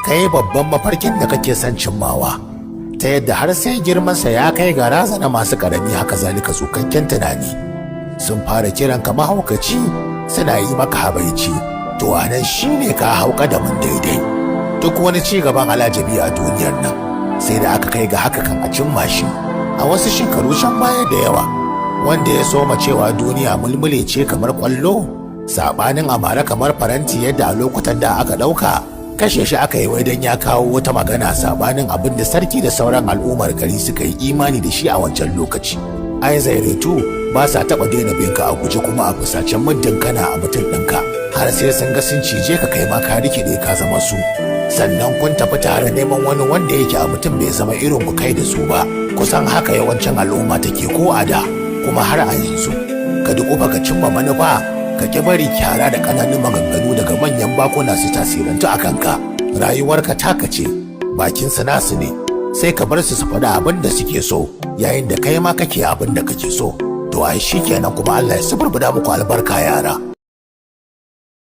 ka yi babban mafarkin da kake son cimmawa, ta yadda har sai girmansa ya kai ga razana masu ƙarami, haka zalika tsukakken tunani sun fara kiran ka mahaukaci, suna yi maka habaici. To anan shine ka hauka da mun daidai. Duk wani ci gaban alajabi a duniyar nan sai da aka kai ga haka kan a cimma shi a wasu shekaru can baya da yawa. Wanda ya soma cewa duniya mulmule ce kamar kwallo, sabanin amara kamar faranti, yadda a lokutan da aka ɗauka kashe shi aka yi wai don ya kawo wata magana sabanin abin da sarki da sauran al'ummar gari suka yi imani da shi a wancan lokaci. Ai zairetu ba sa taɓa daina binka a guje, kuma a fusacen muddin kana a mutum ɗinka har sai sun ga sun cije ka kai ma ka rikide ka zama su. Sannan kun tafi tare neman wani wanda yake a mutum bai zama irin ku kai da su ba. Kusan haka yawancin al'umma take ko a da kuma har a yanzu. Ka duƙufa ka cimma manufa, ka ki bari kyara da ƙananun maganganu daga manyan bakuna su tasirantu a kanka. Rayuwarka taka ce, bakinsu nasu ne, sai ka bar su faɗi abin da suke so yayin da kai ma kake abin da kake so. To ai shikenan, kuma Allah ya suburbuda muku albarka yara.